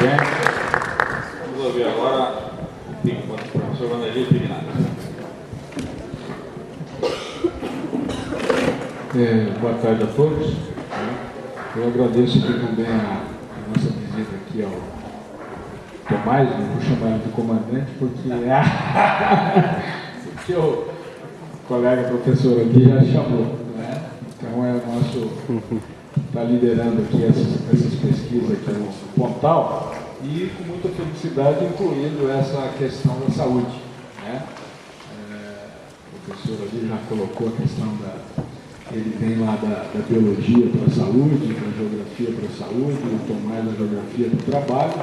Bem, vamos ouvir agora o professor Vanderlei Pignat. Boa tarde a todos. Eu agradeço aqui também a nossa visita aqui ao Tomás, não vou chamar ele de comandante, porque o colega professor aqui já chamou, né? Então é o nosso, está liderando aqui essas pesquisas aqui no Pontal e com muita felicidade incluindo essa questão da saúde, né? O professor ali já colocou a questão ele vem lá da biologia para a saúde, da geografia para a saúde, o Tomás da geografia para o trabalho,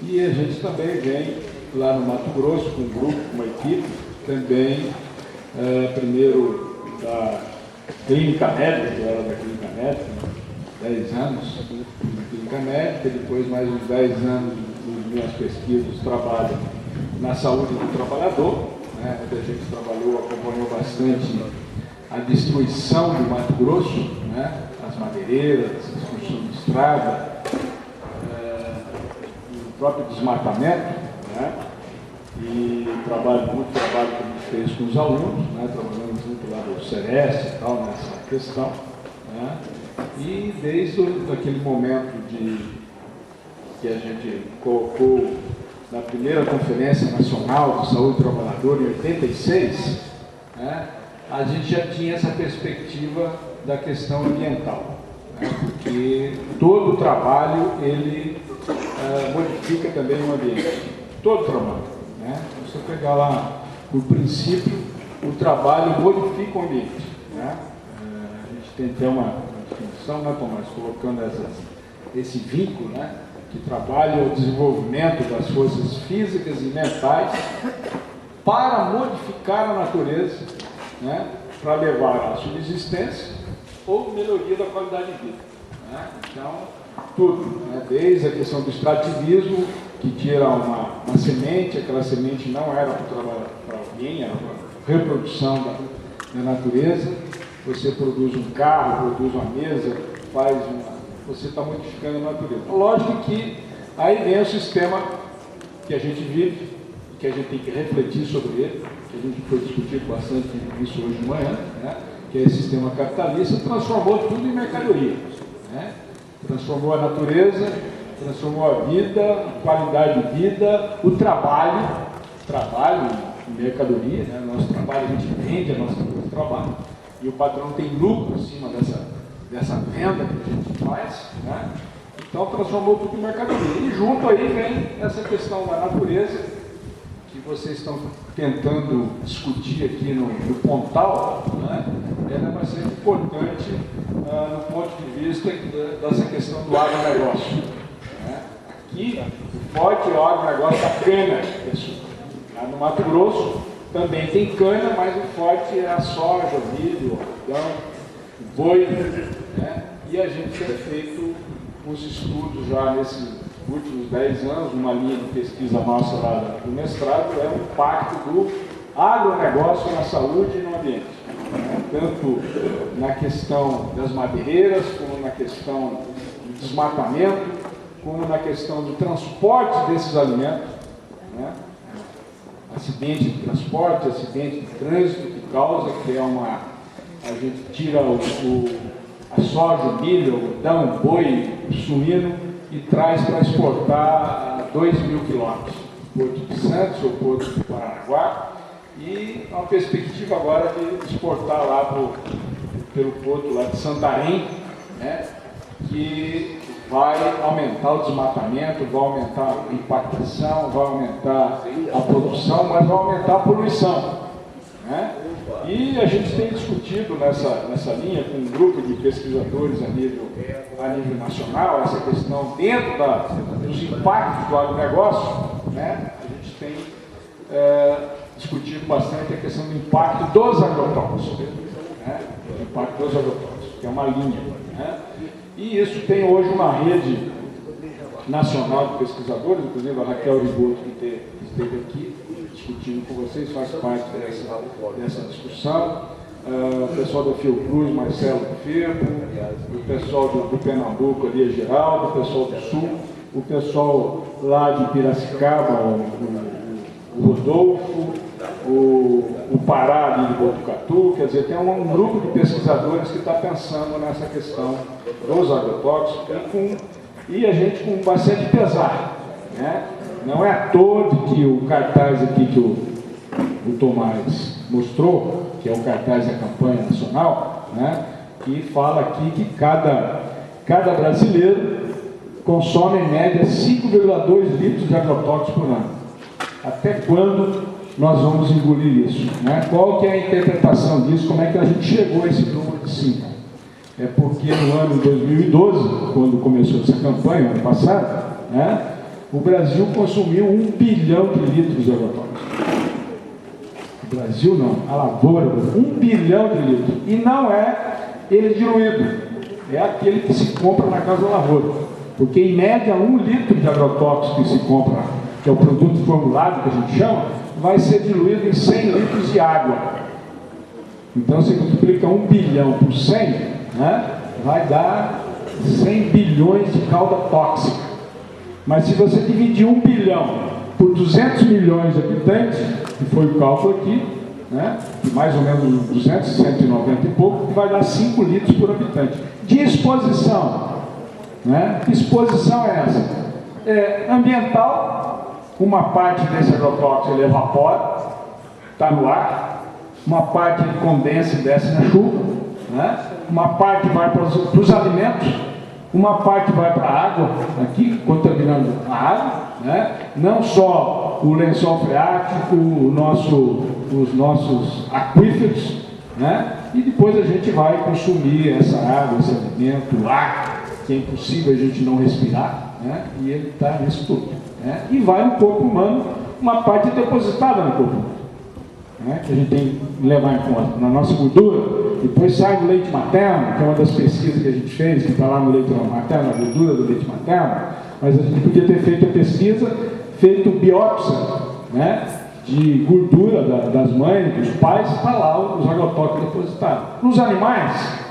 e a gente também vem lá no Mato Grosso com um grupo, com uma equipe, também primeiro da Clínica Médica, que eu era da Clínica Médica, 10 anos na Clínica Médica, depois mais uns 10 anos nas minhas pesquisas, trabalho na saúde do trabalhador, né, onde a gente trabalhou, acompanhou bastante a destruição do Mato Grosso, né, as madeireiras, a destruição de estrada, o próprio desmatamento, né, e muito trabalho que a gente fez com os alunos, né, trabalhando junto lá do Ceres e tal, nessa questão, né, e desde aquele momento que a gente colocou na primeira Conferência Nacional de Saúde do Trabalhador em 86, né, a gente já tinha essa perspectiva da questão ambiental, né? Porque todo o trabalho, ele modifica também o ambiente, todo trabalho, né? Se você pegar lá o princípio, o trabalho modifica o ambiente, né? A gente tem até uma definição, né, Tomás, colocando esse vínculo, né, que trabalha o desenvolvimento das forças físicas e mentais para modificar a natureza, né, para levar à subsistência ou melhoria da qualidade de vida, né? Então, tudo, né, desde a questão do extrativismo, que tira uma semente, aquela semente não era para alguém, era para reprodução da natureza, você produz um carro, produz uma mesa, você está modificando a natureza. Lógico que aí vem o sistema que a gente vive, que a gente tem que refletir sobre ele, que a gente foi discutindo bastante isso hoje de manhã, né? Que é esse sistema capitalista, transformou tudo em mercadoria, né? Transformou a natureza, transformou a vida, a qualidade de vida, o trabalho em mercadoria, né? Nosso trabalho, a gente vende a nossa coisa de trabalho, e o patrão tem lucro em cima dessa venda que a gente faz, né? Então transformou tudo em mercadoria. E junto aí vem essa questão da natureza, que vocês estão tentando discutir aqui no Pontal, né? Ela é bastante importante no ponto de vista dessa questão do agronegócio, né? Aqui, o forte é o agronegócio da cana, pessoal. Lá no Mato Grosso também tem cana, mas o forte é a soja, o milho, o algodão, o boi, né? E a gente tem feito uns estudos já nesses últimos 10 anos, uma linha de pesquisa nossa lá do mestrado, é o impacto do agronegócio na saúde e no ambiente, né? Tanto na questão das madeireiras, como na questão do desmatamento, como na questão do transporte desses alimentos, né? Acidente de transporte, acidente de trânsito que causa, que é a gente tira a soja, o milho, o algodão, o boi, o suíno e traz para exportar a 2.000 quilômetros, Porto de Santos ou Porto de Paranaguá, e uma perspectiva agora de exportar lá pelo porto lá de Santarém, né, que vai aumentar o desmatamento, vai aumentar a impactação, vai aumentar a produção, mas vai aumentar a poluição, né? E a gente tem discutido nessa linha com um grupo de pesquisadores a nível nacional, essa questão dentro dos impactos do agronegócio, né? A gente tem discutido bastante a questão do impacto dos agrotóxicos, né? O impacto dos agrotóxicos, que é uma linha, né? E isso tem hoje uma rede nacional de pesquisadores, inclusive a Raquel Rigoto, que esteve aqui discutindo com vocês, faz parte dessa discussão. O pessoal da Fiocruz, Marcelo Firmo, o pessoal do Pernambuco ali, Geraldo, o pessoal do Sul, o pessoal lá de Piracicaba, o Rodolfo, o Pará ali de Botucatu, quer dizer, tem um grupo de pesquisadores que está pensando nessa questão dos agrotóxicos e a gente com bastante pesar, né? Não é à toa que o cartaz aqui que o Tomás mostrou, que é o cartaz da campanha nacional, né? Que fala aqui que cada brasileiro consome em média 5,2 litros de agrotóxicos por ano. Até quando nós vamos engolir isso? Né? Qual que é a interpretação disso? Como é que a gente chegou a esse número de 5? É porque no ano 2012, quando começou essa campanha, ano passado, né, o Brasil consumiu 1 bilhão de litros de agrotóxicos. O Brasil não, a lavoura, 1 bilhão de litros. E não é ele diluído, é aquele que se compra na casa da lavoura. Porque, em média, 1 litro de agrotóxico que se compra, que é o produto formulado, que a gente chama, vai ser diluído em 100 litros de água. Então, se multiplica 1 bilhão por 100, né, vai dar 100 bilhões de cauda tóxica. Mas, se você dividir 1 bilhão por 200 milhões de habitantes, que foi o cálculo aqui, né, mais ou menos 200, 190 e pouco, vai dar 5 litros por habitante. De exposição. Né? Que exposição é essa? É ambiental, uma parte desse agrotóxico ele evapora, está no ar, uma parte ele condensa e desce na chuva, né? Uma parte vai para os alimentos, uma parte vai para a água, aqui contaminando a água, né? Não só o lençol freático, os nossos aquíferos, né? E depois a gente vai consumir essa água, esse alimento, o ar, que é impossível a gente não respirar, né? E ele está nisso tudo. Né? E vai no corpo humano, uma parte depositada no corpo humano, né? Que a gente tem que levar em conta. Na nossa gordura, depois sai do leite materno, que é uma das pesquisas que a gente fez, que está lá no leite materno, a gordura do leite materno, mas a gente podia ter feito a pesquisa, feito biópsia, né? De gordura das mães, dos pais, está lá os agrotóxicos depositados. Nos animais,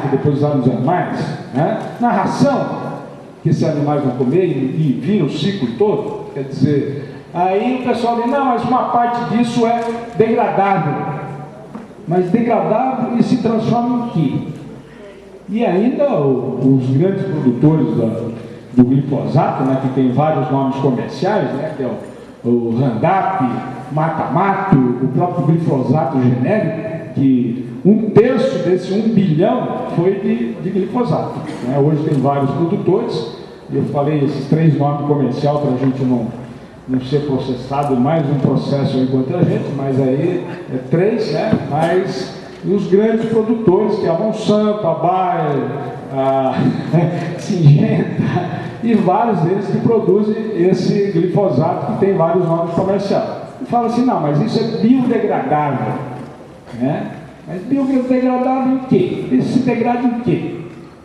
que depositaram nos animais, né? Na ração que esses animais vão comer e vira o ciclo todo, quer dizer, aí o pessoal diz, não, mas uma parte disso é degradável. Mas degradável e se transforma em quê? E ainda os grandes produtores do glifosato, né, que tem vários nomes comerciais, né, que é o Roundup, Mata-Mato, o próprio glifosato genérico, que 1/3 desse 1 bilhão foi de glifosato. Né? Hoje tem vários produtores, eu falei esses 3 nomes comerciais para a gente não ser processado, mais um processo aí contra a gente, mas aí é 3, né? Mas os grandes produtores, que é a Monsanto, a Bayer, a Singenta, e vários deles que produzem esse glifosato, que tem vários nomes comerciais. E fala assim, não, mas isso é biodegradável, né? Mas biodegradável em quê? Ele se degrada em quê?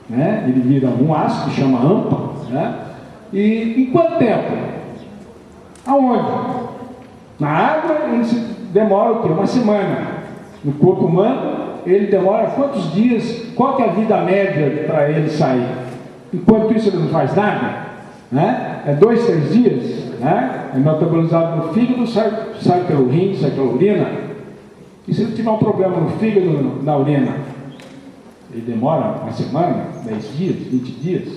Né? Ele vira um ácido que chama AMPA, né? E em quanto tempo? Aonde? Na água ele demora o quê? Uma semana. No corpo humano ele demora quantos dias? Qual que é a vida média para ele sair? Enquanto isso ele não faz nada, né? É 2, 3 dias, né? É metabolizado no fígado, sai pelo rim, sai pela urina. E se ele tiver um problema no fígado, na urina, ele demora uma semana, 10 dias, 20 dias.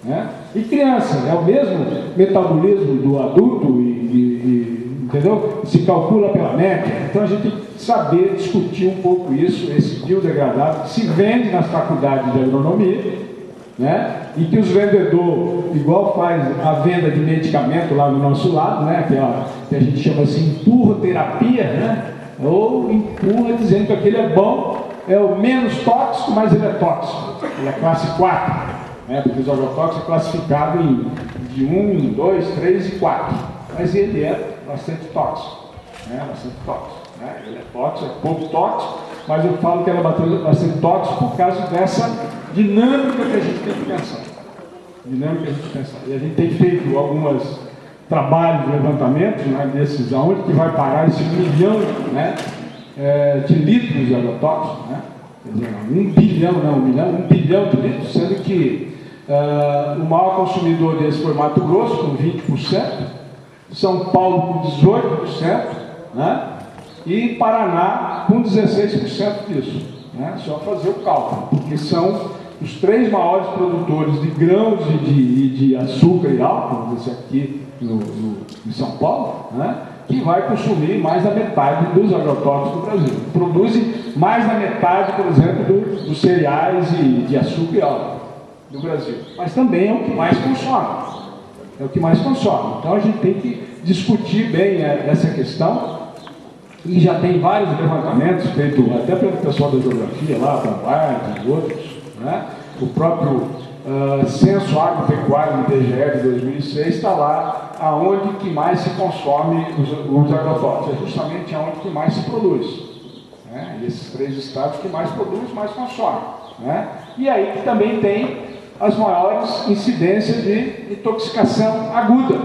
Né? E criança, é o mesmo metabolismo do adulto, entendeu? Se calcula pela média. Então a gente tem que saber discutir um pouco isso, esse biodegradável, que se vende nas faculdades de agronomia, né? E que os vendedores, igual faz a venda de medicamento lá do nosso lado, né? Que a gente chama assim, empurroterapia, né? Ou empurra dizendo que aquele é bom, é o menos tóxico, mas ele é tóxico. Ele é classe 4, né? Porque os agrotóxicos é classificado de 1, 2, 3 e 4. Mas ele é bastante tóxico, né? Bastante tóxico, né? Ele é tóxico, é pouco tóxico, mas eu falo que ele é bastante tóxico por causa dessa dinâmica que a gente tem que pensar. E a gente tem feito algumas trabalhos de levantamento, né, desses, aonde que vai parar esse 1 milhão, né, de litros de agrotóxicos, né? Quer dizer, 1 bilhão, não 1 milhão, 1 bilhão de litros, sendo que O maior consumidor desse foi Mato Grosso, com 20%, São Paulo com 18%, né? E Paraná com 16% disso. Né? Só fazer o cálculo, porque são os 3 maiores produtores de grãos e de açúcar e álcool, esse aqui em São Paulo, né? Que vai consumir mais da metade dos agrotóxicos do Brasil. Produzem mais da metade, por exemplo, dos cereais e de açúcar e álcool do Brasil. Mas também é o que mais consome. É o que mais consome. Então a gente tem que discutir bem essa questão. E já tem vários levantamentos feitos até pelo pessoal da geografia lá, Bombard e outros, né? O próprio Censo Agropecuário do IBGE de 2006 está lá aonde que mais se consome os agrotóxicos, é justamente aonde que mais se produz, né? E esses 3 estados que mais produzem, mais consomem, né? E aí que também tem as maiores incidências de intoxicação aguda,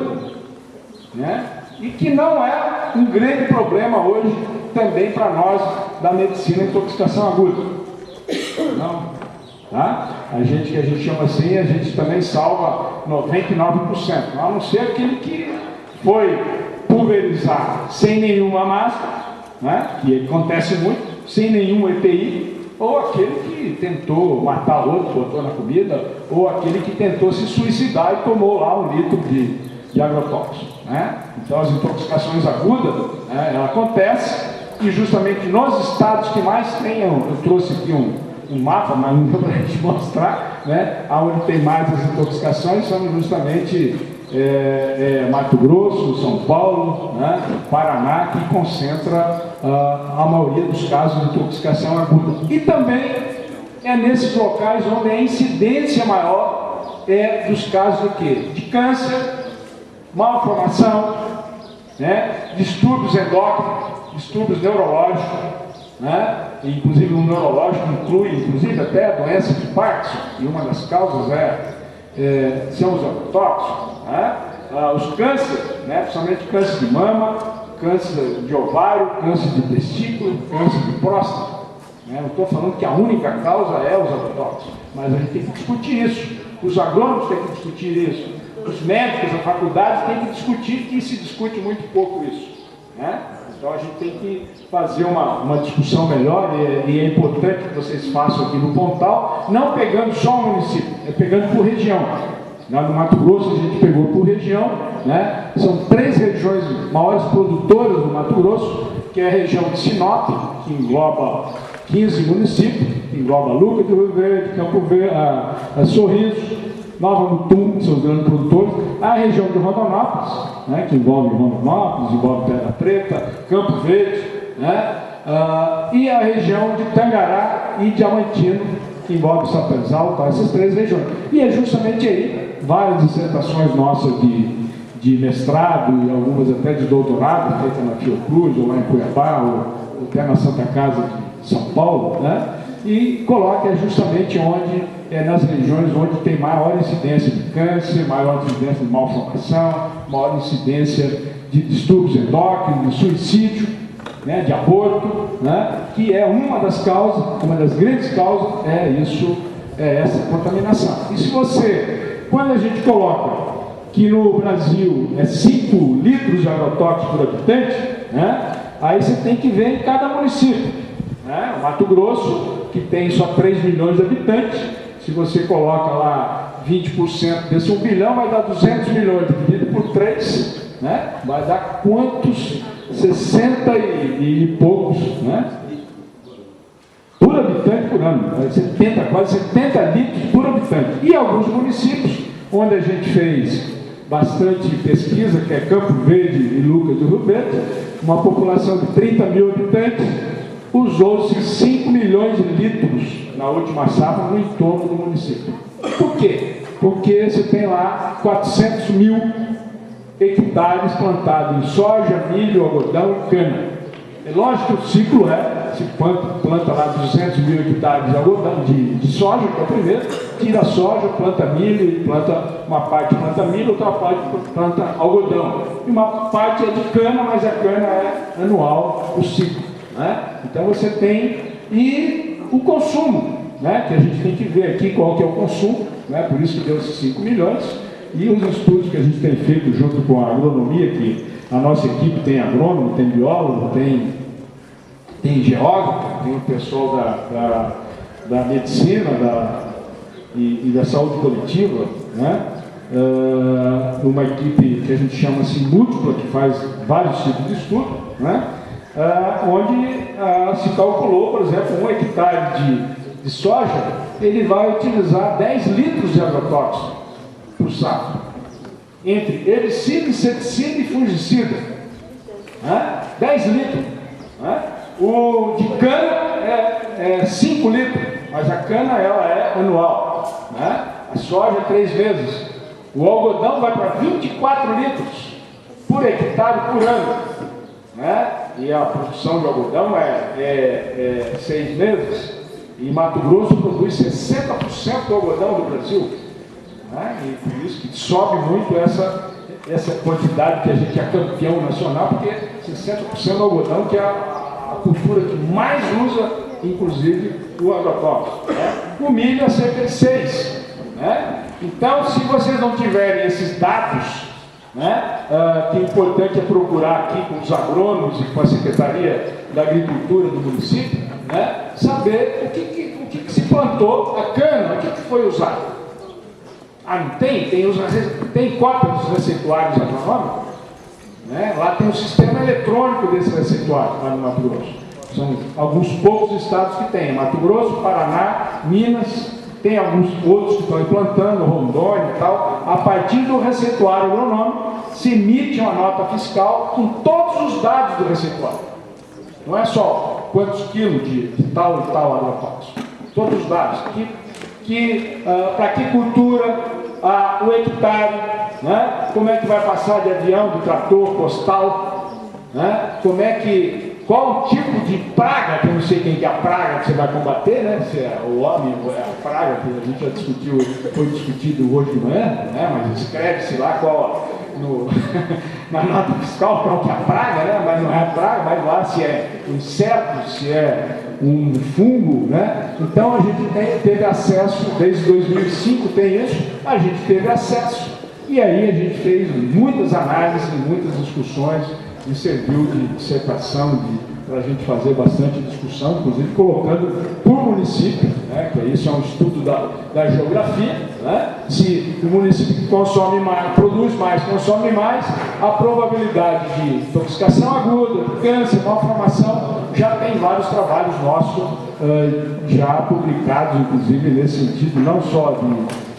né? E que não é um grande problema hoje também para nós da medicina, intoxicação aguda. Não, tá? A gente chama assim, a gente também salva 99%, a não ser aquele que foi pulverizar sem nenhuma máscara, né? Que acontece muito, sem nenhum EPI, ou aquele que tentou matar outro, botou na comida, ou aquele que tentou se suicidar e tomou lá 1 litro de agrotóxico, né? Então as intoxicações agudas, né, ela acontece, e justamente nos estados que mais tem, eu trouxe aqui um mapa, mas não deu para a gente mostrar, né, onde tem mais as intoxicações, são justamente Mato Grosso, São Paulo, né, Paraná, que concentra a maioria dos casos de intoxicação aguda. E também é nesses locais onde a incidência maior é dos casos do quê? De câncer, malformação, né? Distúrbios endócrinos, distúrbios neurológicos, né? Inclusive o neurológico inclui até a doença de Parkinson, e uma das causas são os agrotóxicos, né? Os cânceres, né? Principalmente câncer de mama, câncer de ovário, câncer de testículo, câncer de próstata, né? Não estou falando que a única causa é os agrotóxicos, mas a gente tem que discutir isso, os agrônomos têm que discutir isso, os médicos, a faculdade tem que discutir, e se discute muito pouco isso, né? Então a gente tem que fazer uma discussão melhor, e é importante que vocês façam aqui no Pontal, não pegando só um município, é pegando por região. Lá no Mato Grosso a gente pegou por região, né? São 3 regiões maiores produtoras do Mato Grosso, que é a região de Sinop, que engloba 15 municípios, que engloba Lucas do Rio Verde, Campo Verde, Sorriso, Nova Mutum, que são os grandes produtores, a região de Rondonópolis, né, que envolve Rondonópolis, envolve Pedra Preta, Campo Verde, né, e a região de Tangará e Diamantino, que envolve Sapezal, tá, essas 3 regiões. E é justamente aí, várias dissertações nossas de mestrado e algumas até de doutorado, feitas na Fiocruz, ou lá em Cuiabá, ou até na Santa Casa de São Paulo, né, e coloca justamente nas regiões onde tem maior incidência de câncer, maior incidência de malformação, maior incidência de distúrbios endócrinos, de suicídio, né, de aborto, né, que é uma das causas, uma das grandes causas é essa contaminação. E se quando a gente coloca que no Brasil é 5 litros de agrotóxico por habitante, né, aí você tem que ver em cada município, né? O Mato Grosso, que tem só 3 milhões de habitantes, se você coloca lá 20% desse 1 bilhão, vai dar 200 milhões, dividido por 3, né? Vai dar quantos? 60 e poucos, né? Por habitante por ano, quase 70 litros por habitante. E alguns municípios, onde a gente fez bastante pesquisa, que é Campo Verde e Lucas do Rio Verde, uma população de 30 mil habitantes, usou-se 5 milhões de litros na última safra no entorno do município. Por quê? Porque você tem lá 400 mil hectares plantados em soja, milho, algodão e cana. É lógico que o ciclo se planta lá 200 mil hectares de algodão, de soja, que é o primeiro, tira a soja, planta milho, e uma parte planta milho, outra parte planta algodão. E uma parte é de cana, mas a cana é anual, o ciclo, né? Então você tem, e o consumo, né, que a gente tem que ver aqui qual que é o consumo. né? Por isso que deu esses 5 milhões. E os estudos que a gente tem feito junto com a agronomia, que a nossa equipe tem agrônomo, tem biólogo, tem geógrafo, tem o pessoal da medicina e da saúde coletiva, né? Uma equipe que a gente chama assim múltipla, que faz vários tipos de estudo, né? Onde se calculou, por exemplo, 1 hectare de soja, ele vai utilizar 10 litros de agrotóxico por saco, entre herbicida, inseticida e fungicida, né? 10 litros, né? O de cana é 5 litros, mas a cana ela é anual, né? A soja 3 vezes, o algodão vai para 24 litros por hectare por ano, né? E a produção de algodão é 6 meses, e Mato Grosso produz 60% do algodão do Brasil, né? E por isso que sobe muito essa quantidade que a gente é campeão nacional, porque 60% do algodão, que é a cultura que mais usa, inclusive, o agrotóxico, né? O milho é cerca de 6, né? Então, se vocês não tiverem esses dados, né, que é importante é procurar aqui com os agrônomos e com a Secretaria da Agricultura do município, né, saber o que se plantou, a cana, o que foi usado. Não tem? Tem cópia dos receituários agronômicos? Né? Lá tem um sistema eletrônico desse receituário, lá no Mato Grosso. São alguns poucos estados que tem. Mato Grosso, Paraná, Minas, tem alguns outros que estão implantando, Rondônia e tal. A partir do receituário agronômico, se emite uma nota fiscal com todos os dados do receituário. Não é só quantos quilos de tal e tal agrotóxico. Todos os dados. Para que cultura, o hectare, né? Como é que vai passar de avião, do trator, postal, né? Qual o tipo de praga, que eu não sei quem que é a praga que você vai combater, né? Se é o homem ou é a praga, que a gente já discutiu, foi discutido hoje de manhã, né? Mas escreve-se lá na nota fiscal qual que é a praga, né? Mas não é a praga, mas lá se é um inseto, se é um fungo, né? Então a gente teve acesso, desde 2005 tem isso, a gente teve acesso. E aí a gente fez muitas análises, muitas discussões, e serviu de dissertação, para a gente fazer bastante discussão, inclusive colocando por município, né, que isso é um estudo da geografia, né, se o município que consome mais, produz mais, consome mais, a probabilidade de intoxicação aguda, câncer, malformação, já tem vários trabalhos nossos já publicados, inclusive nesse sentido, não só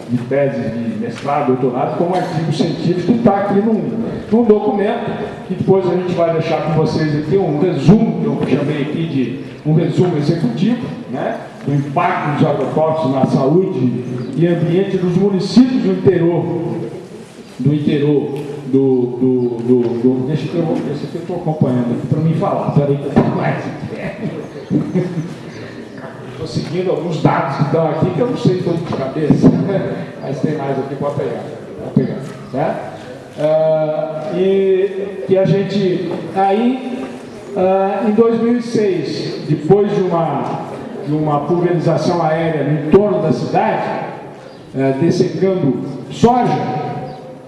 de tese de mestrado, doutorado, como artigo científico, que está aqui num documento, que depois a gente vai deixar com vocês aqui um resumo, que eu chamei aqui de um resumo executivo, né, do impacto dos agrotóxicos na saúde e ambiente dos municípios do interior, deixa que eu estou acompanhando aqui para mim falar, peraí que eu falo mais. Estou seguindo alguns dados que estão aqui, que eu não sei todos de cabeça, mas tem mais aqui para pegar, certo? E que a gente, aí, em 2006, depois de uma pulverização aérea no entorno da cidade, dessecando soja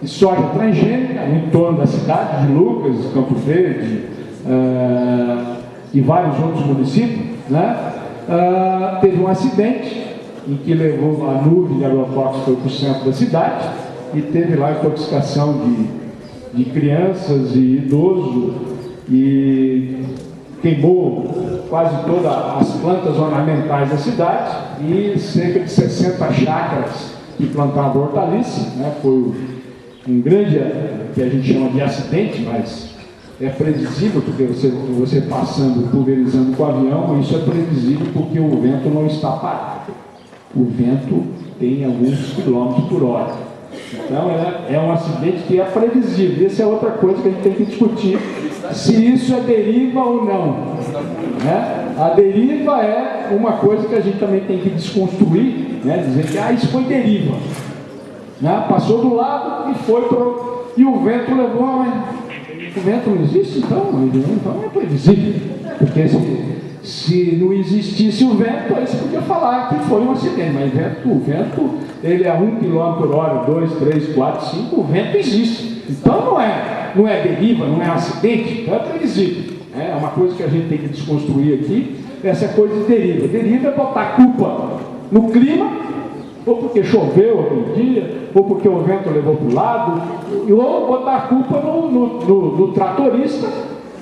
e soja transgênica no entorno da cidade de Lucas, Campo Verde e vários outros municípios, né? Teve um acidente em que levou a nuvem de agrotóxico para o centro da cidade e teve lá intoxicação de crianças e idosos e queimou quase todas as plantas ornamentais da cidade e cerca de 60 chácaras que plantavam hortaliça, né? Foi um grande, que a gente chama de acidente, mas é previsível, porque você passando, pulverizando com o avião, isso é previsível porque o vento não está parado. O vento tem alguns quilômetros por hora. Então, é um acidente que é previsível. Essa é outra coisa que a gente tem que discutir, se isso é deriva ou não. Né? A deriva é uma coisa que a gente também tem que desconstruir, né? Dizer que isso foi deriva. Né? Passou do lado e foi e o vento levou, mas o vento não existe, então é previsível. Porque Se não existisse o vento, aí você podia falar que foi um acidente, mas o vento ele é 1 km/h, 2, 3, 4, 5, o vento existe. Então não é deriva, não é acidente, então é previsível. É uma coisa que a gente tem que desconstruir aqui, essa coisa de deriva. Deriva é botar a culpa no clima, ou porque choveu aquele dia, ou porque o vento levou para o lado, ou botar a culpa no tratorista,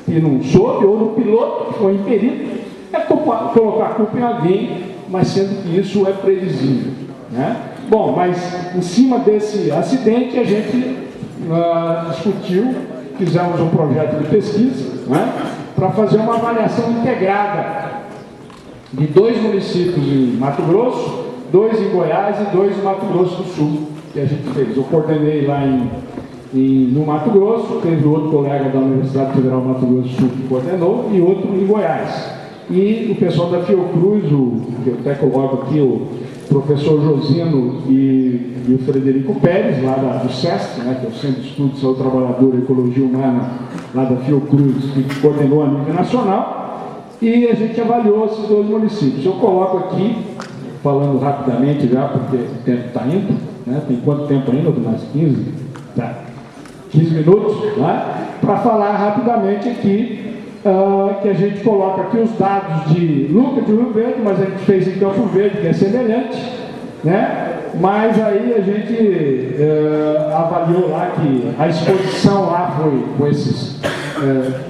que não soube, ou no piloto, que foi impedido. É colocar a culpa em alguém, mas sendo que isso é previsível. Né? Bom, mas em cima desse acidente a gente discutiu, fizemos um projeto de pesquisa, né, para fazer uma avaliação integrada de 2 municípios em Mato Grosso, 2 em Goiás e 2 em Mato Grosso do Sul, que a gente fez. Eu coordenei lá no Mato Grosso, teve outro colega da Universidade Federal do Mato Grosso do Sul que coordenou, e outro em Goiás. E o pessoal da Fiocruz, que eu até coloco aqui, o professor Josino e o Frederico Pérez, lá do SESC, né, que é o Centro de Estudos de Saúde Trabalhadora e Ecologia Humana, lá da Fiocruz, que coordenou a nível nacional, e a gente avaliou esses 2 municípios. Eu coloco aqui, falando rapidamente já, porque o tempo está indo, né, tem quanto tempo ainda? Mais 15? Tá. 15 minutos, né, para falar rapidamente aqui, que a gente coloca aqui os dados de Lucas de Rio Verde, mas a gente fez em Campo Verde, que é semelhante, né? Mas aí a gente avaliou lá que a exposição lá foi com esses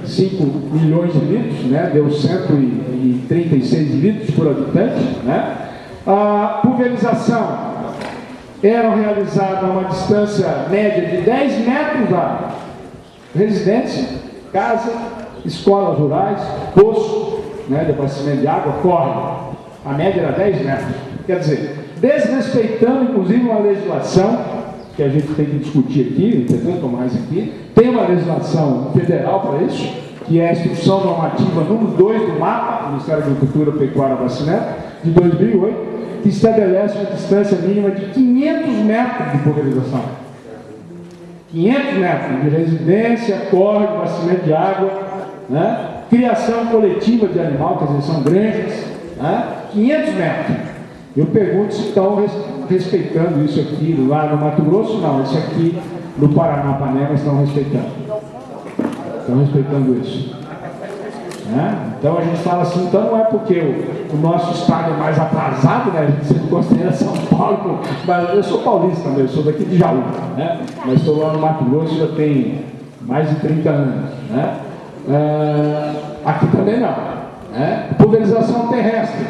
5 milhões de litros, né? Deu 136 litros por habitante, né? A pulverização era realizada a uma distância média de 10 metros da residência, casa, escolas rurais, poço, né, de abastecimento de água, córrego. A média era 10 metros. Quer dizer, desrespeitando inclusive uma legislação que a gente tem que discutir aqui, entendeu? Mais aqui. Tem uma legislação federal para isso, que é a Instrução Normativa número 2 do MAPA, Ministério da Agricultura, Pecuária e Abastecimento, de 2008, que estabelece uma distância mínima de 500 metros de pulverização. 500 metros de residência, córrego, abastecimento de água, né? Criação coletiva de animal, quer dizer, são granjas, né? 500 metros. Eu pergunto se estão respeitando isso aqui lá no Mato Grosso. Não, isso aqui no Paranapanema estão respeitando. Estão respeitando isso. Né? Então a gente fala assim, então não é porque o nosso estado é mais atrasado, né? A gente sempre considera São Paulo, mas eu sou paulista também, eu sou daqui de Jaú, né? Mas estou lá no Mato Grosso já tem mais de 30 anos, né? Aqui também não, né? Pulverização terrestre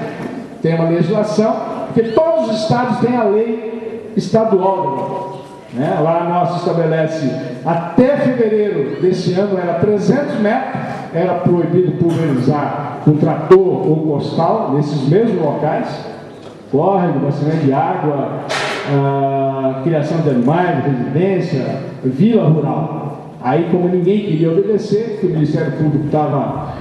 tem uma legislação, porque todos os estados têm a lei estadual, né? Lá nossa estabelece até fevereiro desse ano era 300 metros, era proibido pulverizar com trator ou costal nesses mesmos locais, córrego, abastecimento de água, criação de animais, residência, vila rural. Aí, como ninguém queria obedecer, que o Ministério Público estava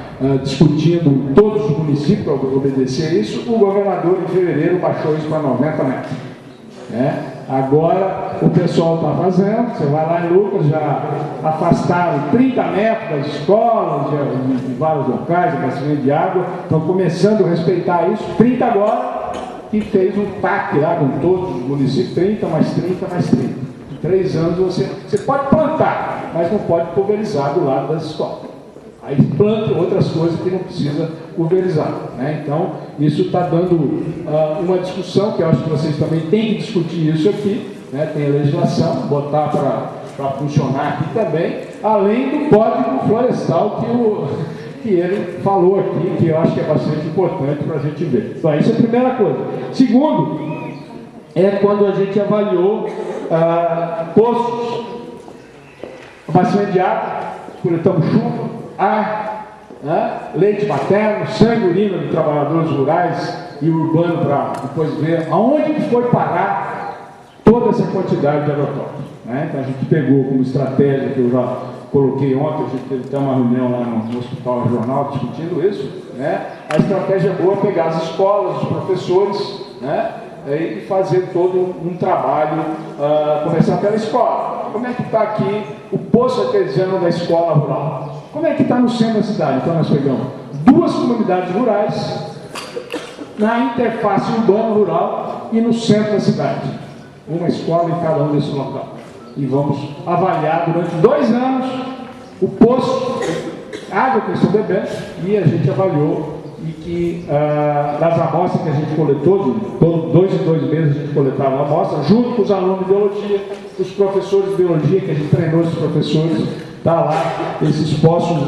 discutindo todos os municípios para obedecer isso, o governador, em fevereiro, baixou isso para 90 metros. Né? Agora, o pessoal está fazendo, você vai lá em Lucas, já afastaram 30 metros das escolas, de vários locais, abastecimento de água, estão começando a respeitar isso, 30 agora, que fez um TAC lá com todos os municípios, 30 mais 30 mais 30. 3 anos você pode plantar, mas não pode pulverizar do lado das escolas. Aí planta outras coisas que não precisa pulverizar. Né? Então, isso está dando uma discussão, que eu acho que vocês também têm que discutir isso aqui, né? Tem a legislação, botar para funcionar aqui também, além do Código Florestal que ele falou aqui, que eu acho que é bastante importante para a gente ver. Então, isso é a primeira coisa. Segundo, é quando a gente avaliou poços, abastecimento de água, coletamos chuva, ar, né? Leite materno, sangue, urina de trabalhadores rurais e urbano, para depois ver aonde que foi parar toda essa quantidade de agrotóxicos. Né? Então a gente pegou como estratégia, que eu já coloquei ontem, a gente teve até uma reunião lá no Hospital Regional discutindo isso, né? A estratégia boa é pegar as escolas, os professores, né? E fazer todo um trabalho, começar pela escola. Como é que está aqui o poço artesiano da escola rural? Como é que está no centro da cidade? Então nós pegamos 2 comunidades rurais na interface urbano-rural e no centro da cidade. Uma escola em cada um desses locais. E vamos avaliar durante 2 anos o poço, a água que eles estão bebendo, e a gente avaliou e que das amostras que a gente coletou, de 2 em 2 meses a gente coletava a amostra, junto com os alunos de biologia, os professores de biologia, que a gente treinou esses professores, está lá, esses poços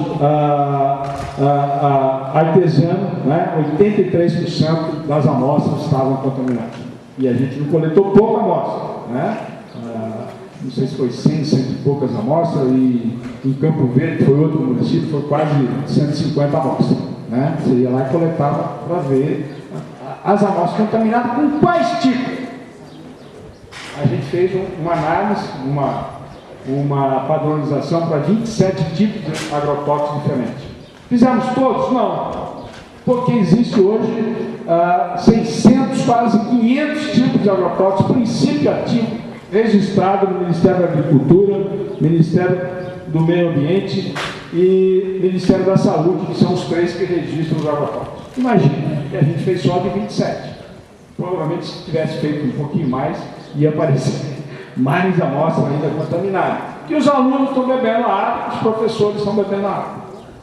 artesianos, né, 83% das amostras estavam contaminadas. E a gente não coletou pouca amostra, né? Não sei se foi 100 e poucas amostras, e em Campo Verde, que foi outro município, foi quase 150 amostras. Né? Você ia lá e coletava para ver as amostras contaminadas com quais tipos. A gente fez uma análise, uma padronização para 27 tipos de agrotóxicos diferentes. Fizemos todos? Não. Porque existe hoje 600, quase 500 tipos de agrotóxicos, princípio ativo, registrado no Ministério da Agricultura, Ministério do Meio Ambiente e Ministério da Saúde, que são os 3 que registram os agrotóxicos. Imagina que a gente fez só de 27. Provavelmente, se tivesse feito um pouquinho mais, ia aparecer mais amostras ainda contaminadas. Que os alunos estão bebendo a água, os professores estão bebendo a água.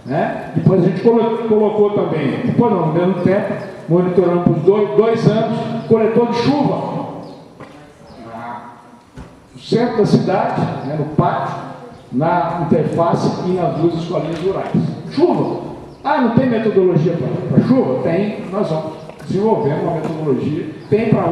Né? Depois a gente colocou também, depois não, no mesmo tempo, monitorando por 2 anos, coletor de chuva. No centro da cidade, né, no pátio, na interface e nas 2 escolinhas rurais. Chuva. Não tem metodologia para chuva? Tem. Nós vamos desenvolvendo uma metodologia. Tem para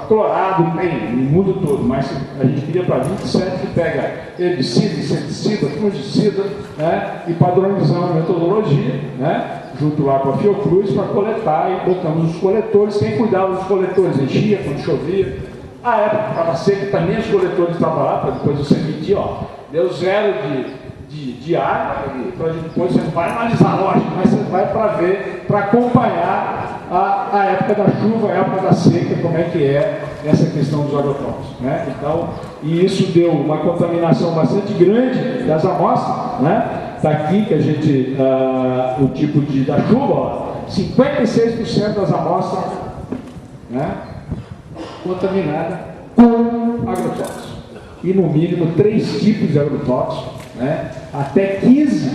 clorado, tem no mundo todo, mas a gente queria para 27 que pega herbicida, inseticida, fungicida, né, e padronizando a metodologia, né, junto lá com a Fiocruz, para coletar, e botamos os coletores. Quem cuidava dos coletores enchia quando chovia. A época estava seca, também os coletores estavam lá, para depois você medir, deu 0 de água, e depois você vai analisar, lógico, mas você vai para ver, para acompanhar a época da chuva, a época da seca, como é que é essa questão dos agrotóxicos. Né? Então, e isso deu uma contaminação bastante grande das amostras, né? Está aqui que a gente, o tipo da chuva, 56% das amostras, né, contaminada com agrotóxicos. E no mínimo 3 tipos de agrotóxicos, né? Até 15,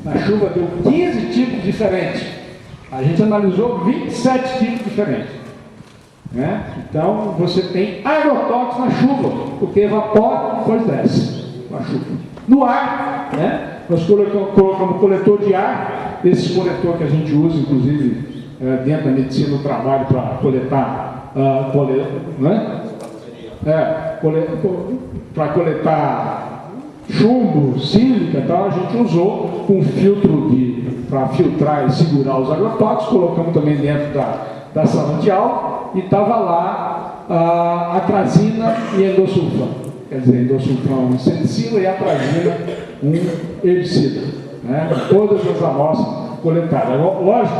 na chuva deu 15 tipos diferentes. A gente analisou 27 tipos diferentes. Né? Então você tem agrotóxicos na chuva, porque evapora e depois desce na chuva. No ar, né? Nós colocamos coletor de ar, esse coletor que a gente usa, inclusive, dentro da medicina do trabalho para coletar, né? Para coletar chumbo, sílica e tal, a gente usou um filtro para filtrar e segurar os agrotóxicos, colocamos também dentro da sala de aula, e estava lá a atrazina e endosulfano. Quer dizer, endosulfano é um inseticida e a atrazina um herbicida. Né? Todas as amostras coletadas. Lógico,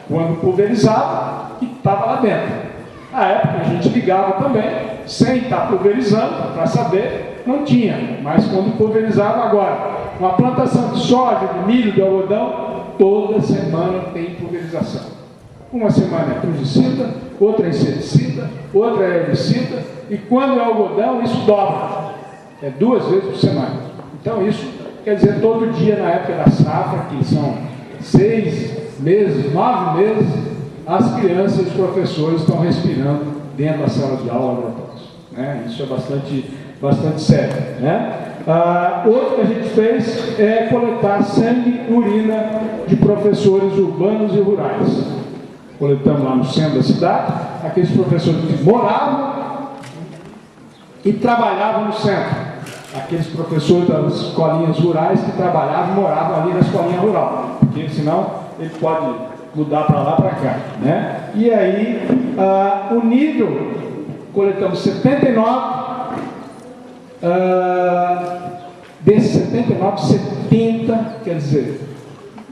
quando pulverizava, estava lá dentro. Na época a gente ligava também, sem estar pulverizando, para saber, não tinha. Mas quando pulverizava agora, uma plantação de soja, de milho, de algodão, toda semana tem pulverização. Uma semana é fungicida, outra é inseticida, outra é herbicida, e quando é algodão, isso dobra. É 2 vezes por semana. Então isso quer dizer todo dia na época da safra, que são 6 meses, 9 meses, as crianças e os professores estão respirando dentro da sala de aula agrotóxico. Né? Isso é bastante sério. Né? Outro que a gente fez é coletar sangue e urina de professores urbanos e rurais. Coletamos lá no centro da cidade, aqueles professores que moravam e trabalhavam no centro. Aqueles professores das escolinhas rurais que trabalhavam e moravam ali na escolinha rural. Porque senão ele pode mudar para lá, para cá. Né? E aí, o nível, coletamos 79, desses 79, 70, quer dizer,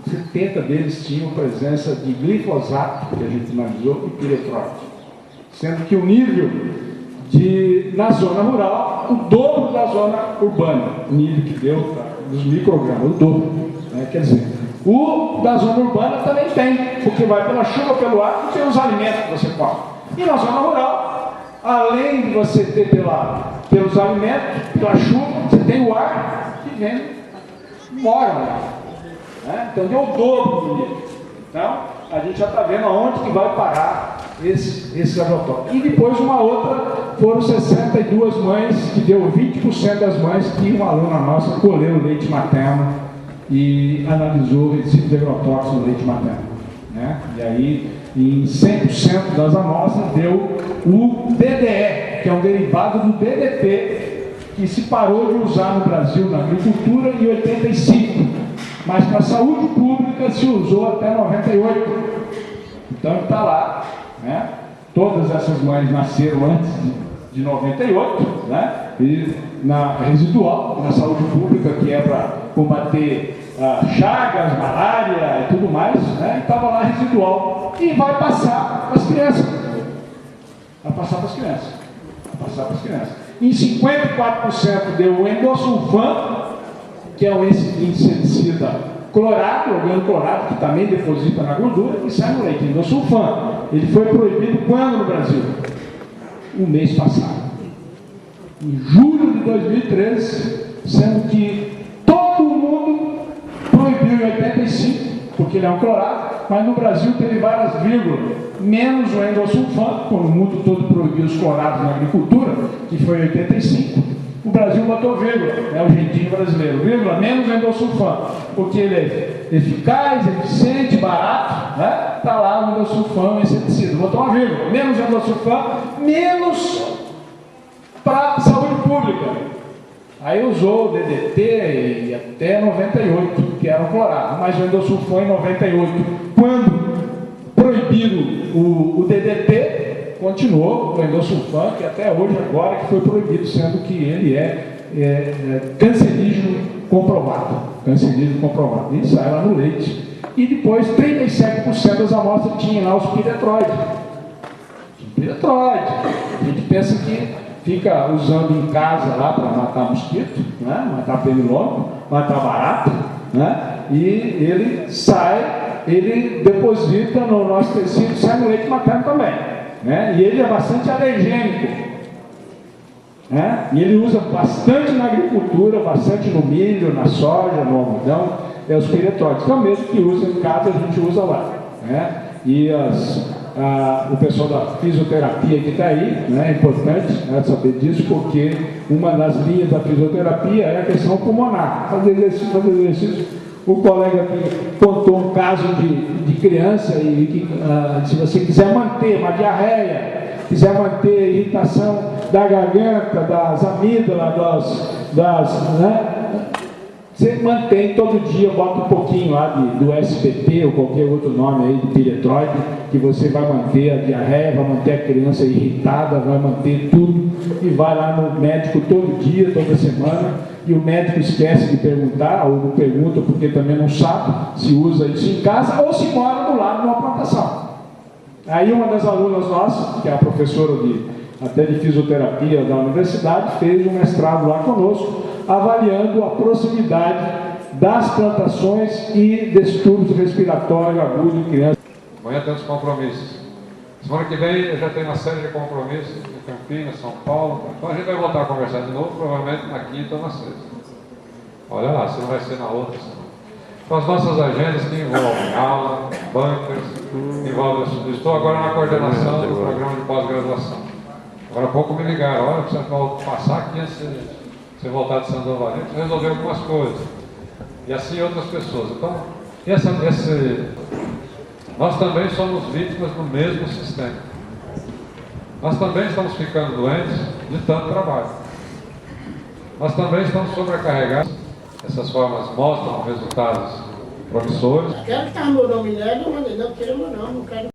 70 deles tinham presença de glifosato, que a gente analisou, e piretroide. Sendo que o nível na zona rural, o dobro da zona urbana, o nível que deu dos microgramas, o dobro. Né? Quer dizer, O da zona urbana também tem, porque vai pela chuva, pelo ar, e tem os alimentos que você come. E na zona rural, além de você ter pelos alimentos, pela chuva, você tem o ar que vem, mora lá. Né? Então deu o dobro do nível. Então, a gente já está vendo aonde que vai parar esse agrotóxico. E depois uma outra, foram 62 mães, que deu 20% das mães que uma aluna nossa colheu leite materno e analisou o resíduo de agrotóxico no leite materno. Né? E aí, em 100% das amostras, deu o DDE, que é um derivado do DDT, que se parou de usar no Brasil na agricultura em 85, mas para a saúde pública se usou até 98. Então está lá, né? Todas essas mães nasceram antes de 98, né? E na residual, na saúde pública, que é para combater chagas, malária e tudo mais, né? Estava lá residual. E vai passar para as crianças. Vai passar para as crianças. Vai passar para as crianças. Em 54% deu o endosulfan, que é um inseticida clorado, organo clorado, que também deposita na gordura e sai no leite. Endosulfan. Ele foi proibido quando no Brasil? O mês passado. Em julho de 2013, sendo que todo mundo proibiu em 85, porque ele é um clorado, mas no Brasil teve várias vírgulas, menos o endosulfan, quando o mundo todo proibiu os clorados na agricultura, que foi em 85. O Brasil botou vírgula, é o jeitinho brasileiro, vírgula, menos endosulfan, porque ele é eficaz, eficiente, barato, né? Está lá o endosulfan, inseticida, botou uma vírgula, menos endosulfan, menos para saúde pública. Aí usou o DDT e até 98, que era um clorado, mas o endosulfan em 98. Quando proibiram o DDT, continuou o endosulfan, que até hoje agora que foi proibido, sendo que ele é cancerígeno comprovado. Cancerígeno comprovado. E sai lá no leite. E depois 37% das amostras tinham lá os piretroides. Piretroide. A gente pensa que fica usando em casa lá para matar mosquito, né? Matar pernilongo, matar barata, né? E ele sai, ele deposita no nosso tecido, sai no leite materno também. Né? E ele é bastante alergênico, né? E ele usa bastante na agricultura, bastante no milho, na soja, no algodão, é os piretroides, que é o mesmo que usa em casa, a gente usa lá, né? E o pessoal da fisioterapia que está aí, né? É importante, né, saber disso, porque uma das linhas da fisioterapia é a questão pulmonar, fazer exercício. O colega aqui contou um caso de criança e que, se você quiser manter uma diarreia, quiser manter a irritação da garganta, das amígdalas, né? Você mantém todo dia, bota um pouquinho lá do SPP ou qualquer outro nome aí de piretroide, que você vai manter a diarreia, vai manter a criança irritada, vai manter tudo, e vai lá no médico todo dia, toda semana. E o médico esquece de perguntar, ou não pergunta porque também não sabe se usa isso em casa ou se mora do lado de uma plantação. Aí uma das alunas nossas, que é a professora até de fisioterapia da universidade, fez um mestrado lá conosco, avaliando a proximidade das plantações e distúrbios respiratórios agudos em crianças. Amanhã temos compromissos. Semana que vem eu já tenho uma série de compromissos em Campinas, São Paulo. Então a gente vai voltar a conversar de novo, provavelmente na quinta ou na sexta. Olha lá, se não vai ser na outra semana. Então as nossas agendas que envolvem aula, bunkers, envolvem. Estou agora na coordenação do programa de pós-graduação. Agora há pouco me ligaram, olha, precisa passar aqui antes de você voltar de Sandoval, a gente resolveu algumas coisas. E assim outras pessoas. Então, nós também somos vítimas do mesmo sistema. Nós também estamos ficando doentes de tanto trabalho. Nós também estamos sobrecarregados. Essas formas mostram resultados promissores. Quero que está meu nome nele, não quero não quero.